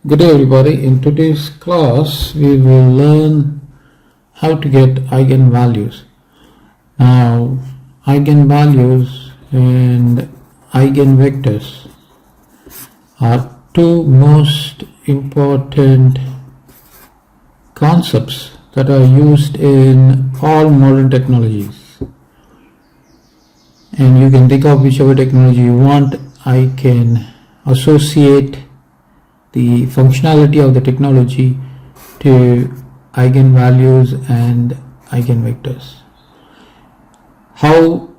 Good day everybody. In today's class we will learn how to get eigenvalues. Now eigenvalues and eigenvectors are two most important concepts that are used in all modern technologies, and you can think of whichever technology you want. I can associate the functionality of the technology to eigenvalues and eigenvectors. How?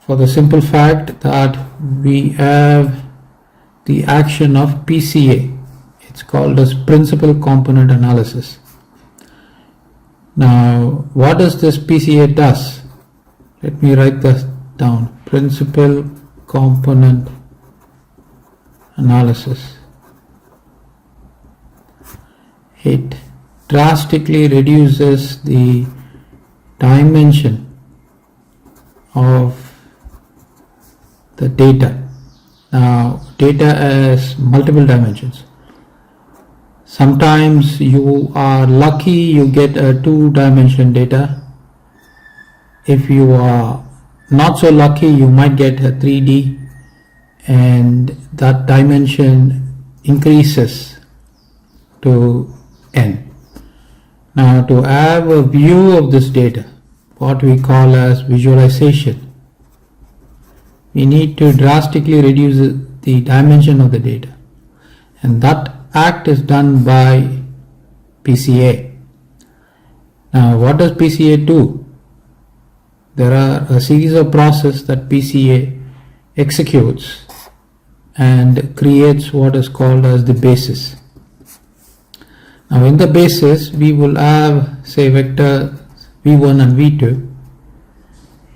For the simple fact that we have the action of PCA. It's called as principal component analysis. Now, what does this PCA does? Let me write this down. Principal component analysis. It drastically reduces the dimension of the data. Now, data has multiple dimensions. Sometimes you are lucky, you get a 2-dimension data. If you are not so lucky, you might get a 3D, and that dimension increases to n. Now, to have a view of this data, what we call as visualization, we need to drastically reduce the dimension of the data, and that act is done by PCA. Now, what does PCA do? There are a series of processes that PCA executes and creates what is called as the basis. Now, in the basis we will have, say, vector v1 and v2,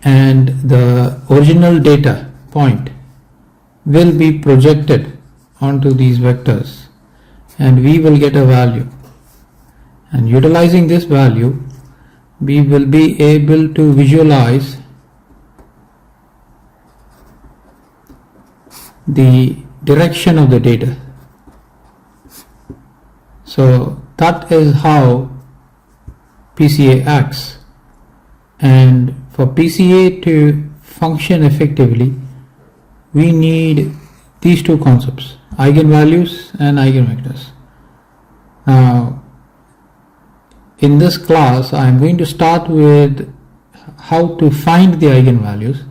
and the original data point will be projected onto these vectors, and we will get a value, and utilizing this value we will be able to visualize the direction of the data. So that is how PCA acts, and for PCA to function effectively we need these two concepts, eigenvalues and eigenvectors. Now, in this class I am going to start with how to find the eigenvalues,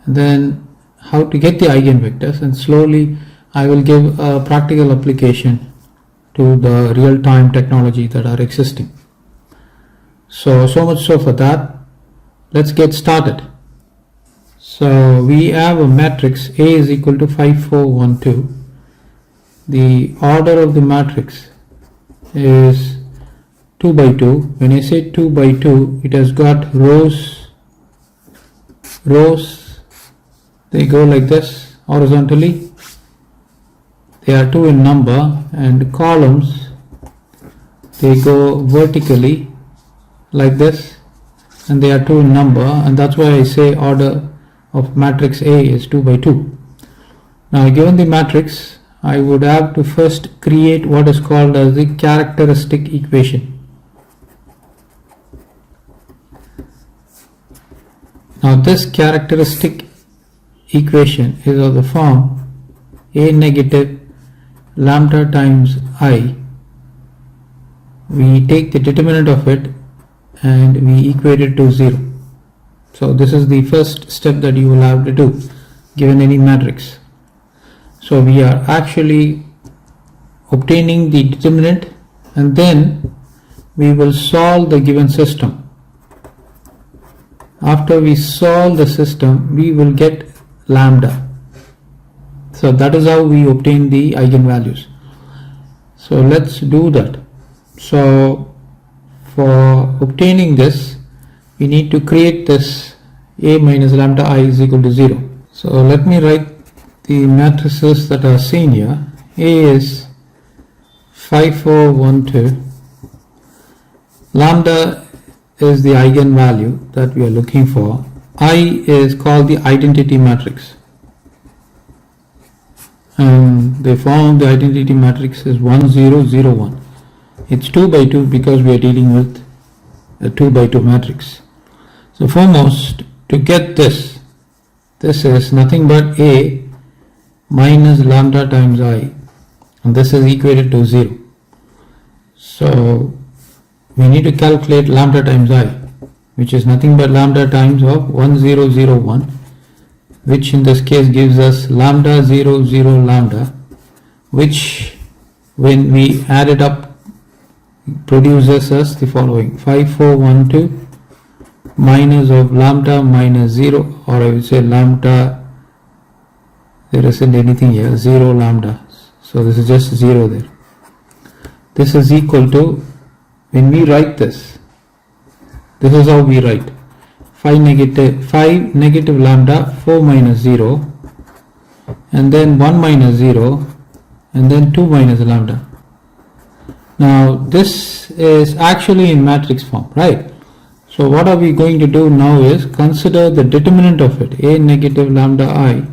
then how to get the eigenvectors, and slowly I will give a practical application to the real-time technology that are existing. So much so for that. Let's get started. So we have a matrix A is equal to 5, 4, 1, 2. The order of the matrix is 2 by 2. When I say 2 by 2, it has got rows, they go like this horizontally. They are 2 in number, and columns, they go vertically like this, and they are 2 in number, and that's why I say order of matrix A is 2 by 2. Now, given the matrix, I would have to first create what is called as the characteristic equation. Now, this characteristic equation is of the form A negative lambda times I. We take the determinant of it and we equate it to 0. So this is the first step that you will have to do given any matrix. So we are actually obtaining the determinant, and then we will solve the given system. After we solve the system, we will get lambda. So that is how we obtain the eigenvalues. So let's do that. So for obtaining this, we need to create this A minus lambda I is equal to 0. So let me write the matrices that are seen here. A is 5, 4, 1, 2. Lambda is the eigenvalue that we are looking for. I is called the identity matrix. and the form of the identity matrix is 1 0 0 1. It's 2 by 2 because we are dealing with a 2 by 2 matrix. So foremost, to get this is nothing but A minus lambda times I, and this is equated to 0. So we need to calculate lambda times I, which is nothing but lambda times of 1001, which in this case gives us lambda 00 lambda, which when we add it up produces us the following: 5412 minus of lambda minus 0, or I would say lambda, there isn't anything here, 0 lambda, so this is just 0 there. This is equal to, when we write this is how we write: 5 negative lambda 4 minus 0, and then 1 minus 0, and then 2 minus lambda. Now this is actually in matrix form, right? So what are we going to do now is consider the determinant of it. A negative lambda I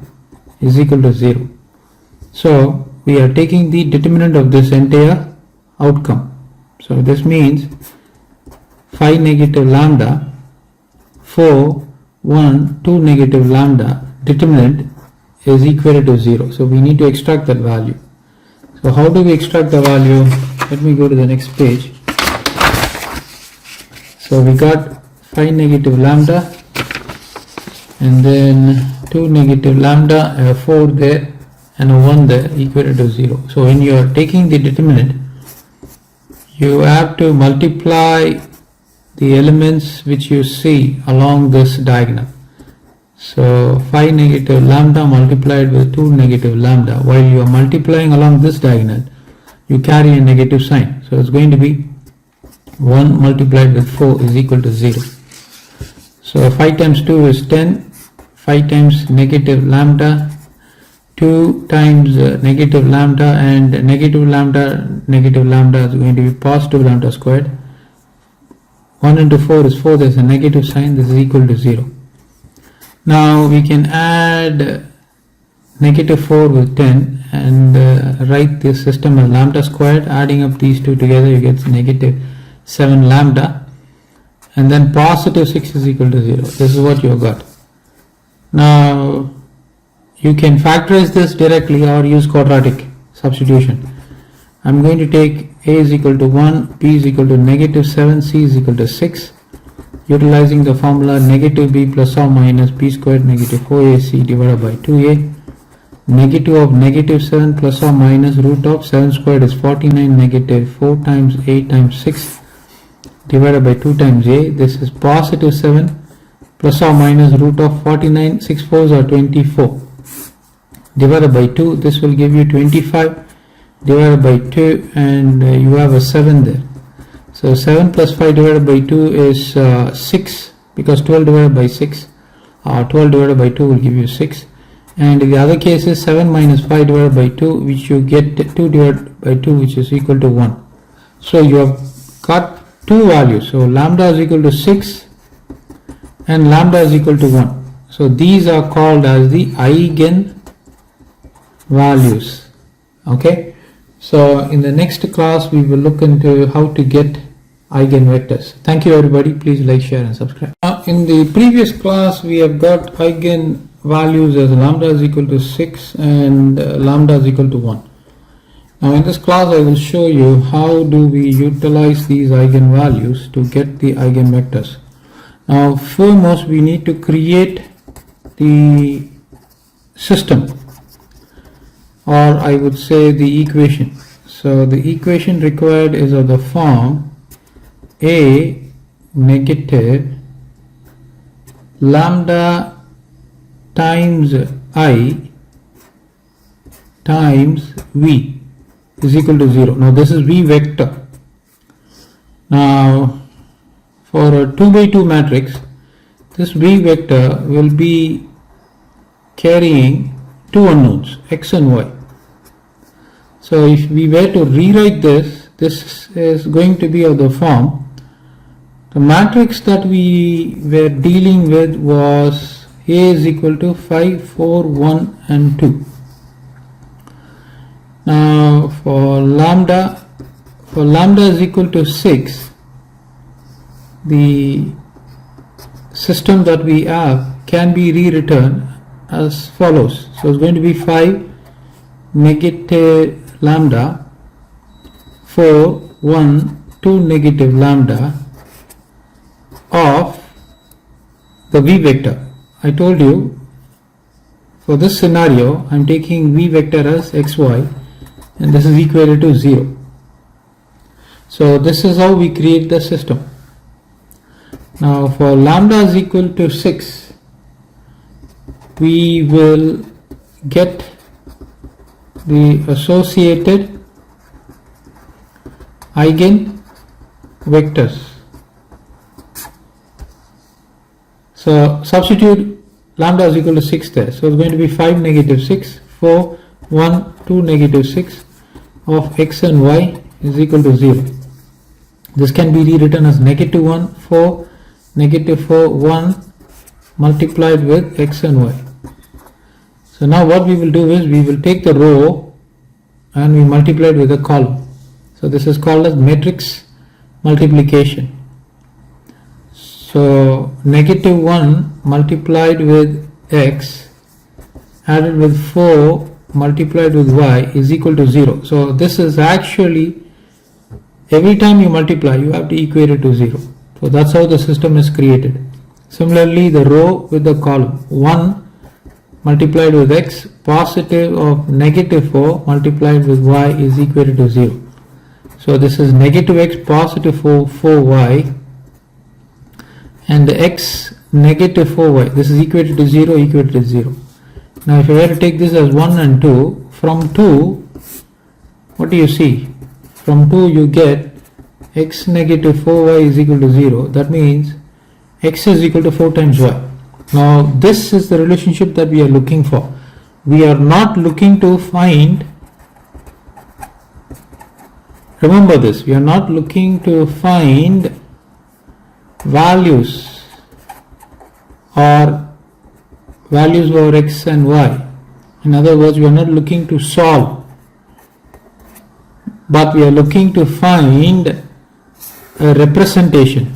is equal to 0. So we are taking the determinant of this entire outcome. So this means 5 negative lambda 4 1 2 negative lambda determinant is equal to 0. So we need to extract that value. So how do we extract the value? Let me go to the next page. So we got 5 negative lambda and then 2 negative lambda, 4 there and a 1 there, equal to 0. So when you are taking the determinant, you have to multiply the elements which you see along this diagonal. So 5 negative lambda multiplied with 2 negative lambda. While you are multiplying along this diagonal, you carry a negative sign. So it's going to be 1 multiplied with 4 is equal to 0. So 5 times 2 is 10. 5 times negative lambda, 2 times negative lambda, and negative lambda is going to be positive lambda squared. 1 into 4 is 4, there's a negative sign, this is equal to 0. Now we can add negative 4 with 10 and write this system as lambda squared. Adding up these two together, you get negative 7 lambda, and then positive 6 is equal to 0. This is what you have got. Now you can factorize this directly or use quadratic substitution. I'm going to take A is equal to 1, B is equal to negative 7, C is equal to 6. Utilizing the formula negative B plus or minus B squared negative 4AC divided by 2A. Negative of negative 7 plus or minus root of 7 squared is 49, negative 4 times A times 6 divided by 2 times A. This is positive 7 plus or minus root of 49, 6 4s are 24 divided by 2. This will give you 25 divided by 2, and you have a 7 there. So 7 plus 5 divided by 2 is 6, because 12 divided by 6, 12 divided by 2 will give you 6. And in the other case is 7 minus 5 divided by 2, which you get 2 divided by 2, which is equal to 1. So you have got two values. So lambda is equal to 6 and lambda is equal to 1. So these are called as the eigenvalues. Okay. So in the next class we will look into how to get eigenvectors. Thank you everybody. Please like, share and subscribe. In the previous class we have got eigenvalues as lambda is equal to 6 and lambda is equal to 1. Now in this class I will show you how do we utilize these eigenvalues to get the eigenvectors. Now foremost we need to create the system, or I would say the equation. So the equation required is of the form A negative lambda times I times V is equal to 0. Now this is V vector. Now for a 2 by 2 matrix, this V vector will be carrying two unknowns, x and y. So if we were to rewrite this, this is going to be of the form, the matrix that we were dealing with was A is equal to 5, 4, 1 and 2. Now for lambda is equal to 6, the system that we have can be rewritten as follows. So it's going to be 5 negative lambda 4 1 2 negative lambda of the v vector. I told you for this scenario I am taking v vector as xy and this is equal to 0. So this is how we create the system. Now for lambda is equal to 6, we will get the associated eigenvectors. So substitute lambda is equal to 6 there. So it's going to be 5 negative 6, 4, 1, 2 negative 6 of x and y is equal to 0. This can be rewritten as negative 1, 4, negative 4, 1 multiplied with x and y. So now what we will do is we will take the row and we multiply it with a column. So this is called as matrix multiplication. So negative 1 multiplied with x added with 4 multiplied with y is equal to 0. So this is actually, every time you multiply you have to equate it to 0. So that's how the system is created. Similarly the row with the column, 1 multiplied with x, positive of negative 4 multiplied with y is equal to 0. So this is negative x positive 4y and the x negative 4y, this is equal to 0, equal to 0. Now if you were to take this as 1 and 2, from 2 what do you see? From 2 you get x negative 4y is equal to 0. That means x is equal to 4 times y. Now this is the relationship that we are looking for. We are not looking to find, remember this, we are not looking to find values or values over x and y. In other words, we are not looking to solve, but we are looking to find a representation.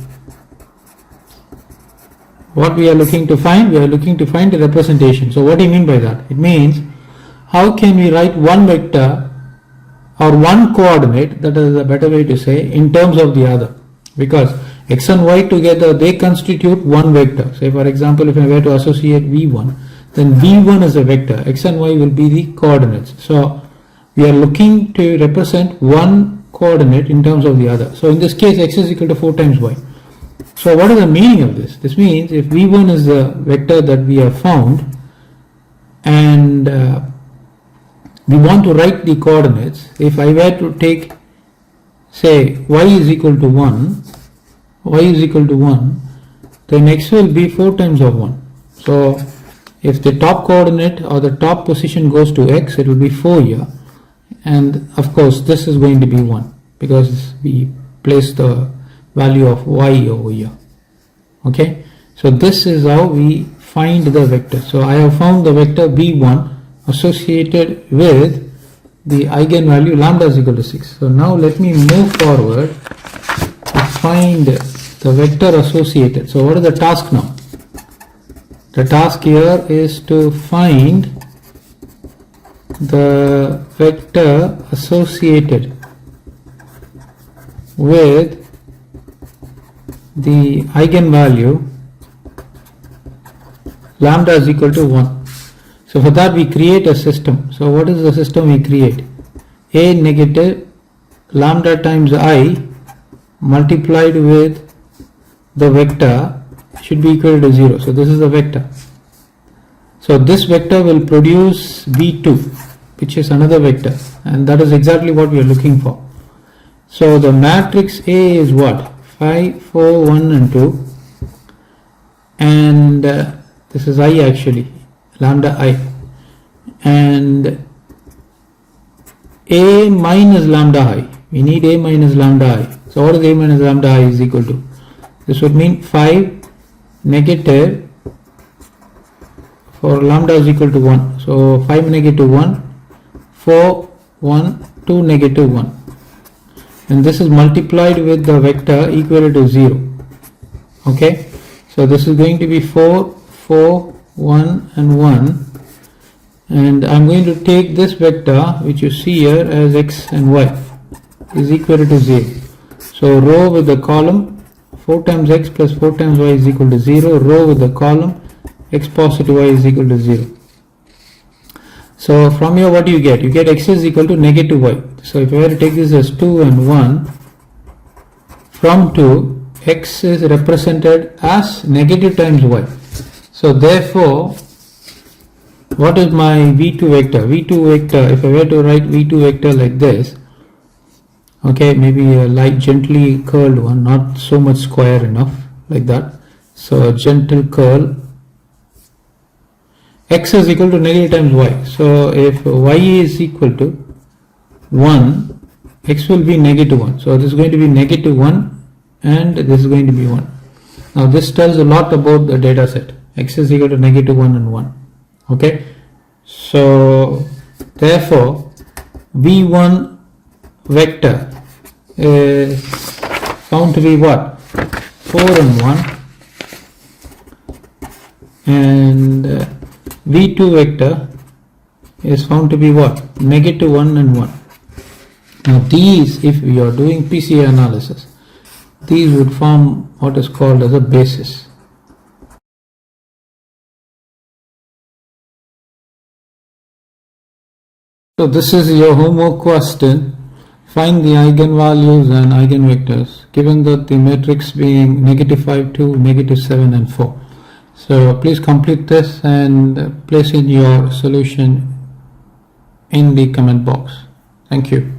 What we are looking to find? We are looking to find a representation. So what do you mean by that? It means how can we write one vector or one coordinate, that is a better way to say, in terms of the other, because x and y together they constitute one vector. Say for example, if I were to associate v1, then v1 is a vector, x and y will be the coordinates. So we are looking to represent one coordinate in terms of the other. So in this case x is equal to 4 times y. So what is the meaning of this? This means if v1 is the vector that we have found and we want to write the coordinates, if I were to take, say, y is equal to 1, then x will be 4 times of 1. So if the top coordinate or the top position goes to x, it will be 4 here, and of course this is going to be 1 because we place the value of y over here. Okay, so this is how we find the vector. So I have found the vector v1 associated with the eigenvalue lambda is equal to 6. So now let me move forward to find the vector associated. So what is the task now? The task here is to find the vector associated with the eigenvalue lambda is equal to 1. So for that we create a system. So what is the system we create? A negative lambda times I multiplied with the vector should be equal to 0. So this is the vector. So this vector will produce v2, which is another vector, and that is exactly what we are looking for. So the matrix A is what? 5, 4, 1 and 2, and this is I actually, lambda I, and A minus lambda I. We need A minus lambda I. So what is A minus lambda I is equal to? This would mean 5 negative for lambda is equal to 1. So 5 negative 1, 4 1, 2, negative 1. And this is multiplied with the vector equal to 0. Okay, so this is going to be 4, 4, 1 and 1, and I'm going to take this vector which you see here as x and y is equal to 0. So row with the column 4 times x plus 4 times y is equal to 0, row with the column x positive y is equal to 0. So from here what do you get? You get x is equal to negative y. So if I were to take this as 2 and 1, from 2 x is represented as negative times y. So therefore, what is my v2 vector? V2 vector, if I were to write v2 vector like this, okay, maybe a light gently curled one, not so much square enough, like that. So a gentle curl, x is equal to negative times y. So if y is equal to 1, x will be negative 1. So this is going to be negative 1 and this is going to be 1. Now this tells a lot about the data set. X is equal to negative 1 and 1. Okay, so therefore v1 vector is found to be what? 4 and 1, and v2 vector is found to be what? Negative 1 and 1. Now these, if we are doing PCA analysis, these would form what is called as a basis. So this is your homework question. Find the eigenvalues and eigenvectors given that the matrix being negative 5, 2, negative 7 and 4. So please complete this and place in your solution in the comment box. Thank you.